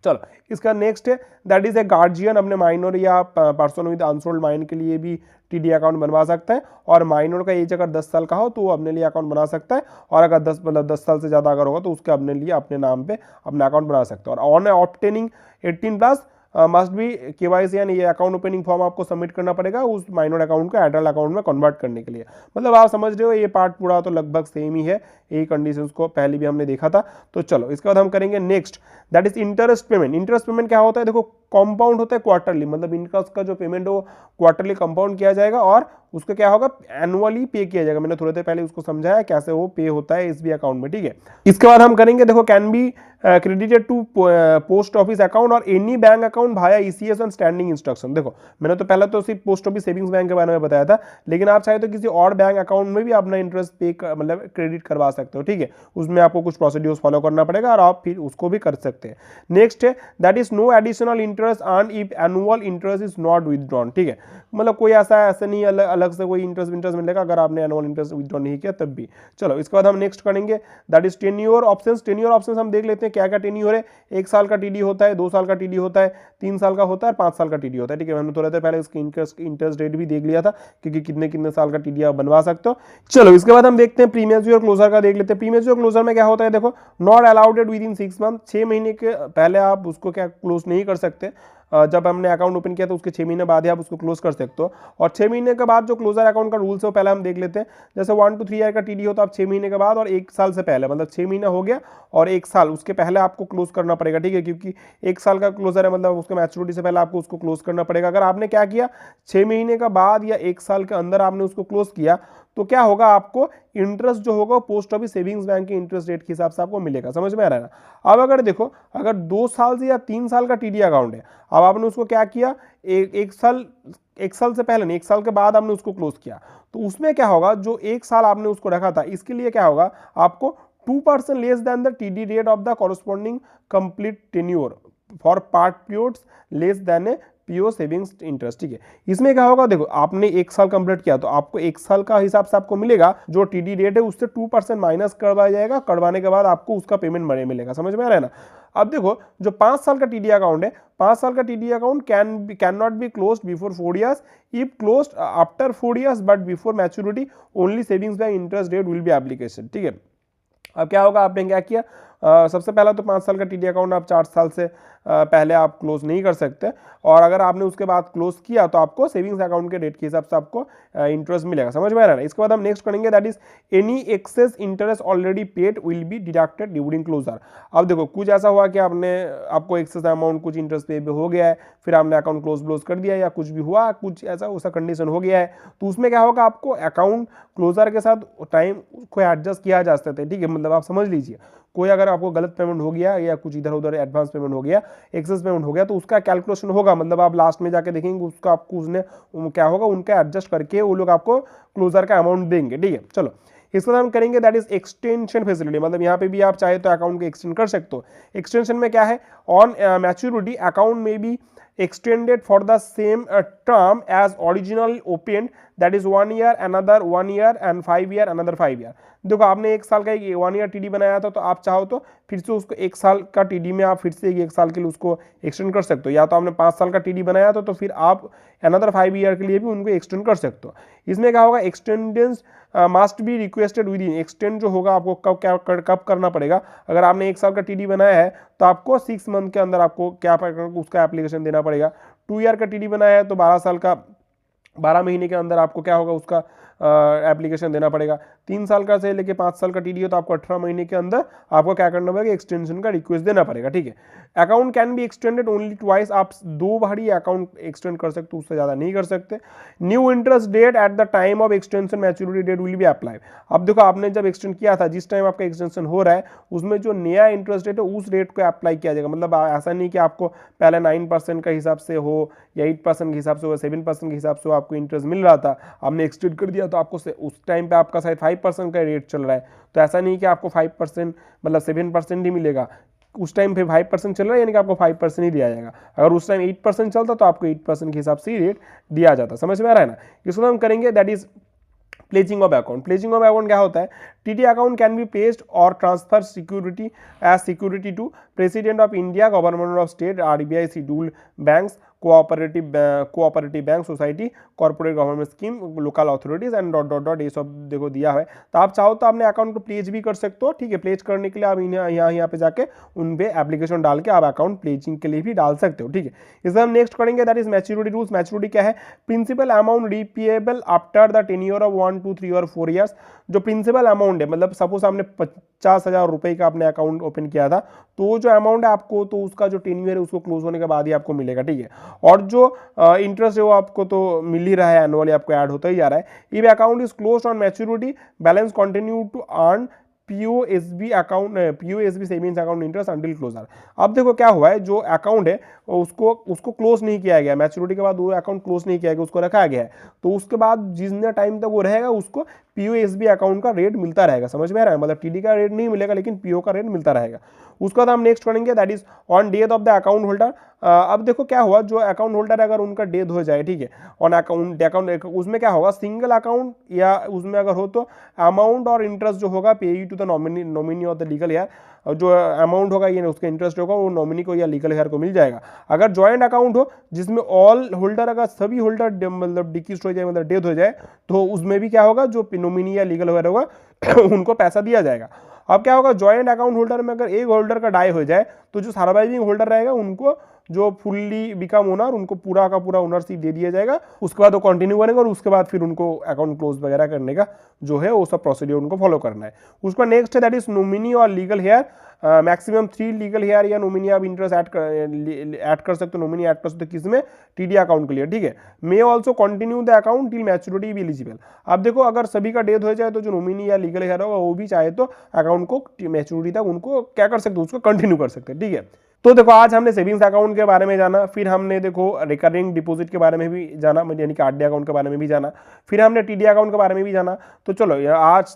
चलो इसका नेक्स्ट है दैट इज ए गार्जियन अपने माइनर या पर्सन विद अनसोल्ड माइंड के लिए भी टीडी अकाउंट बनवा सकता है और माइनर का एज अगर 10 साल का हो तो वो अपने लिए अकाउंट बना सकता है और अगर 10 साल से ज़्यादा अगर होगा तो उसके अपने लिए अपने नाम पे अपना अकाउंट बना सकता है। और on obtaining 18+ must be KYC यानी ये अकाउंट ओपनिंग फॉर्म आपको सबमिट करना पड़ेगा उस माइनर अकाउंट को एडल्ट अकाउंट में कन्वर्ट करने के लिए। मतलब आप समझ रहे हो ये पार्ट पूरा तो लगभग सेम ही है, यही कंडीशंस को पहले भी हमने देखा था। तो चलो इसके बाद हम करेंगे next, that is interest payment. Interest payment क्या होता है, देखो कंपाउंड होता है क्वार्टरली, मतलब इंटरेस्ट का जो पेमेंट है वो क्वार्टरली कंपाउंड किया जाएगा और उसको क्या होगा एनुअली पे किया जाएगा। मैंने थोड़ी देर पहले उसको समझाया कैसे वो पे होता है एसबी अकाउंट में, ठीक है। इसके बाद हम करेंगे, देखो can be credited to post office account और एनी बैंक अकाउंट भाया ईसीएस ऑन स्टैंडिंग इंस्ट्रक्शन। देखो मैंने तो पहले तो सिर्फ पोस्ट ऑफिस सेविंग्स बैंक के बारे में बताया था, लेकिन आप चाहे तो किसी और बैंक अकाउंट में भी अपना इंटरेस्ट पे मतलब क्रेडिट करवा सकते हो, ठीक है। उसमें आपको कुछ प्रोसीड्यूर्स फॉलो करना पड़ेगा और आप फिर उसको भी कर सकते हैं। नेक्स्ट है that is no additional interest earn if annual interest is not withdrawn, ठीक है। मतलब कोई ऐसा नहीं अलग से कोई इंटरेस्ट मिलेगा अगर आपने एनुअल इंटरेस्ट विथड्रॉ नहीं किया तब भी। चलो इसके बाद हम नेक्स्ट करेंगे that is tenure options. Tenure options हम देख लेते हैं क्या क्या टेन्योर है। 1 साल का टीडी होता है, 2 साल का टीडी होता है, 3 साल का होता है, 5 साल का टीडी होता है, ठीक है। हमने थोड़ा देर पहले उसकी इंटरेस्ट रेट भी देख लिया था क्योंकि कितने साल का टीडी आप बनवा सकते हो। चलो इसके बाद हम देखते हैं प्रीमेच्योर क्लोजर का देख लेते हैं। प्रीमेच्योर क्लोजर में क्या होता है, देखो not allowed with in 6 month, 6 महीने के पहले आप उसको क्या क्लोज नहीं कर सकते। जब हमने अकाउंट ओपन किया तो उसके 6 महीने बाद ही आप उसको क्लोज कर सकते हो। और 6 महीने के बाद जो क्लोजर अकाउंट का रूल्स है वो पहले हम देख लेते हैं। जैसे 1 to 3 ईयर का टीडी हो तो आप 6 महीने के बाद और 1 साल से पहले, मतलब 6 महीना हो गया और 1 साल उसके पहले आपको क्लोज करना पड़ेगा, ठीक है। क्योंकि 1 साल का क्लोजर है मतलब उसके मैच्योरिटी से पहले आपको उसको क्लोज करना पड़ेगा। अगर आपने क्या किया 6 महीने का बाद या 1 साल के अंदर आपने उसको क्लोज किया तो क्या होगा, आपको इंटरेस्ट जो होगा पोस्ट ऑफिस सेविंग्स बैंक के इंटरेस्ट रेट के हिसाब से आपको मिलेगा। समझ में आ रहा है ना। अब अगर देखो अगर 2 साल से या 3 साल का टीडी अकाउंट है, अब आपने उसको क्या किया एक साल से पहले नहीं 1 साल के बाद आपने उसको क्लोज किया तो उसमें क्या होगा, जो 1 साल आपने उसको रखा था इसके लिए क्या होगा, आपको 2% less than the TD rate of the corresponding complete tenure for part periods less than A PO savings interest. ठीक है, इसमें क्या होगा, देखो आपने 1 साल कंप्लीट किया तो आपको 1 साल का हिसाब से आपको मिलेगा, जो टीडी रेट है उससे 2% माइनस करवाया जाएगा, करवाने के बाद आपको उसका पेमेंट मिलेगा। समझ में आ रहा है ना। अब देखो जो 5 साल का टीडी अकाउंट है, 5 साल का TD account can not be close before 4 years, if close after 4 years but before maturity only savings bank interest rate will be application. ठीक है, अब क्या होगा, आपने क्या किया, सबसे पहला तो 5 साल का टीडी अकाउंट आप 4 साल से पहले आप क्लोज नहीं कर सकते, और अगर आपने उसके बाद क्लोज किया तो आपको सेविंग्स अकाउंट के रेट के हिसाब से आपको इंटरेस्ट मिलेगा। समझ में आ रहा है। इसके बाद हम नेक्स्ट करेंगे, that is any excess interest already paid will be deducted during closure. अब देखो कुछ ऐसा हुआ कि आपको एक्सेस अमाउंट कुछ इंटरेस्ट पे हो गया है, फिर आपने अकाउंट क्लोज कर दिया, या कुछ भी हुआ, कुछ ऐसा कंडीशन हो गया है, तो उसमें क्या होगा, आपको अकाउंट क्लोजर के साथ टाइम को एडजस्ट किया जा सकता है। ठीक है, मतलब आप समझ लीजिए, कोई अगर आपको गलत पेमेंट हो गया या कुछ इधर उधर एडवांस पेमेंट हो गया, एक्सेस पेमेंट हो गया, तो उसका कैलकुलेशन होगा, मतलब आप लास्ट में जाके देखेंगे उसका आपको उसने क्या होगा, उनका एडजस्ट करके वो लोग आपको क्लोजर का अमाउंट देंगे। ठीक है, चलो इसके बाद हम करेंगे दैट इज एक्सटेंशन फैसिलिटी। मतलब यहाँ पे भी आप चाहे तो अकाउंट को एक्सटेंड कर सकते हो। एक्सटेंशन में क्या है, ऑन मैच्योरिटी अकाउंट में भी extended for the same term as original opened, that is 1 year, another 1 year and 5 year, another 5 year। देखो आपने 1 साल का 1 ईयर टीडी बनाया था, तो आप चाहो तो फिर से उसको 1 साल का टीडी में आप फिर से 1 साल के लिए उसको एक्सटेंड कर सकते हो, या तो आपने 5 साल का टीडी बनाया था तो फिर आप अनदर 5 ईयर के लिए भी उनको एक्सटेंड कर सकते हो। इसमें क्या होगा, extensions must be requested within. Extend जो होगा आपको कब करना पड़ेगा, अगर आपने 1 साल का टीडी बनाया है तो आपको 6 मंथ के अंदर आपको क्या उसका एप्लीकेशन देना पड़ेगा। 2 ईयर का टीडी बनाया है तो 12 साल का 12 महीने के अंदर आपको क्या होगा, उसका एप्लीकेशन देना पड़ेगा। 3 साल का से लेके 5 साल का टीडी हो तो आपको 18 महीने के अंदर आपको क्या करना पड़ेगा, एक्सटेंशन का रिक्वेस्ट देना पड़ेगा। ठीक है, account can be extended only twice. आप 2 बार ही अकाउंट एक्सटेंड कर सकते हो, उससे ज़्यादा नहीं कर सकते। New interest date at the time of extension maturity date will be apply. अब देखो आपने जब एक्सटेंड किया था, जिस टाइम आपका एक्सटेंशन हो रहा है उसमें जो नया इंटरेस्ट रेट है उस रेट को अप्लाई किया जाएगा। मतलब ऐसा नहीं कि आपको पहले 9% का हिसाब से हो या 8% के हिसाब से हो, 7% के हिसाब से हो, आपको इंटरेस्ट मिल रहा था, आपने एक्सटेंड कर दिया तो आपको उस टाइम पे आपका शायद 5% का रेट चल रहा है, तो ऐसा नहीं कि आपको 5% मतलब 7% ही मिलेगा। उस टाइम पे 5% चल रहा है यानी कि आपको 5% ही दिया जाएगा। अगर उस टाइम 8% चलता तो आपको 8% के हिसाब से ही रेट दिया जाता। समझ में आ रहा है ना। इसको हम करेंगे that is pledging of account. Pledging of account क्या होता है, TD account can be pledged और transfer security as security to president of India, government of state, RBI scheduled banks, cooperative bank society, corporate government scheme, local authorities and dot dot dot, ये सब देखो दिया है। तो आप चाहो तो आपने अकाउंट को प्लेज भी कर सकते हो। ठीक है, प्लेज करने के लिए आप यहाँ पे जाके उन पे एप्लीकेशन डाल के आप अकाउंट प्लेजिंग के लिए भी डाल सकते हो। ठीक है, इसमें हम नेक्स्ट करेंगे that is maturity rules. Maturity क्या है, principal amount repayable after the tenure of 1, 2, 3 और 4 ईयर्स। जो प्रिंसिपल अमाउंट है, मतलब सपोज आपने 50,000 रुपए का आपने अकाउंट ओपन किया था, तो जो अमाउंट है आपको तो उसका जो टेन्योर है उसको क्लोज होने के बाद ही आपको मिलेगा। ठीक है, और जो इंटरेस्ट है वो आपको तो मिल ही रहा है, एनुअली आपको ऐड होता ही जा रहा है। If account is closed on maturity, balance continue to earn POSB account, POSB savings account interest until closure. अब देखो क्या हुआ है, जो अकाउंट है उसको क्लोज नहीं किया गया, मैच्योरिटी के बाद वो अकाउंट क्लोज नहीं किया गया, उसको रखा गया है, तो उसके बाद जितने टाइम तक वो रहेगा उसको पीओएसबी अकाउंट का रेट मिलता रहेगा। समझ में आ रहा है, मतलब टीडी का रेट नहीं मिलेगा लेकिन पीओ का रेट मिलता रहेगा। उसके बाद हम नेक्स्ट करेंगे that is on death of the account holder. अब देखो क्या हुआ, जो अकाउंट होल्डर अगर उनका डेथ हो जाए, ठीक है, ऑन अकाउंट उसमें क्या होगा, सिंगल अकाउंट या उसमें अगर हो तो अमाउंट और इंटरेस्ट जो होगा pay to the nominee of the legal heir, जो अमाउंट होगा ये उसका इंटरेस्ट होगा वो नॉमिनी को या लीगल हेयर को मिल जाएगा। अगर जॉइंट अकाउंट हो जिसमें ऑल होल्डर, अगर सभी होल्डर मतलब डिक्रीज हो जाए, मतलब डेथ हो जाए, तो उसमें भी क्या होगा, जो नॉमिनी या लीगल हेयर होगा उनको पैसा दिया जाएगा। अब क्या होगा, जॉइंट अकाउंट होल्डर में अगर एक होल्डर का डाई हो जाए तो जो सर्वाइविंग होल्डर रहेगा उनको जो फुल्ली बिकम ओनर, उनको पूरा का पूरा ओनरशिप दे दिया जाएगा। उसके बाद वो कंटिन्यू करेंगे और उसके बाद फिर उनको अकाउंट क्लोज वगैरह करने का जो है वो सब प्रोसीड्यूर उनको फॉलो करना है। उसका नेक्स्ट है दैट इज नॉमिनी और legal heir. Maximum 3 legal heir या नॉमिनी आप इंटरेस्ट ऐड कर सकते हो, नॉमिनी ऐड कर सकते हो किसमें, टीडी अकाउंट के लिए। ठीक है, may also continue the account till maturity be eligible. अब देखो अगर सभी का डेथ हो जाए तो जो नॉमिनी या लीगल हेयर होगा वो भी चाहे तो अकाउंट को मैच्योरिटी तक उनको क्या कर सकते हो, उसको कंटिन्यू कर सकते हैं। ठीक है, तो देखो आज हमने सेविंग्स अकाउंट के बारे में जाना, फिर हमने देखो रिकरिंग डिपॉजिट के बारे में भी जाना, यानी कि आरडी अकाउंट के बारे में भी जाना, फिर हमने टीडी अकाउंट के बारे में भी जाना। तो चलो आज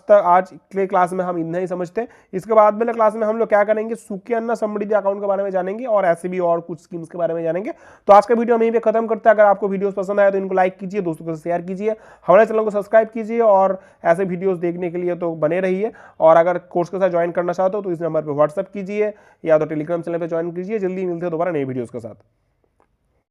के क्लास में हम इतना ही समझते हैं। इसके बाद वाले क्लास में हम लोग क्या करेंगे, सुकन्या समृद्धि अकाउंट के बारे में जानेंगे और ऐसे भी और कुछ स्कीम्स के बारे में जानेंगे। तो आज का वीडियो हम यहीं पे खत्म करते हैं। अगर आपको वीडियोस पसंद आया तो इनको लाइक कीजिए, दोस्तों के साथ शेयर कीजिए, हमारे चैनल को सब्सक्राइब कीजिए और ऐसे वीडियोस देखने के लिए तो बने रहिए। और अगर कोर्स के साथ ज्वाइन करना चाहते हो तो इस नंबर पर व्हाट्सएप कीजिए या तो टेलीग्राम चैनल पर ज्वाइन कीजिए। जल्दी मिलते हैं दोबारा नई वीडियोस के साथ।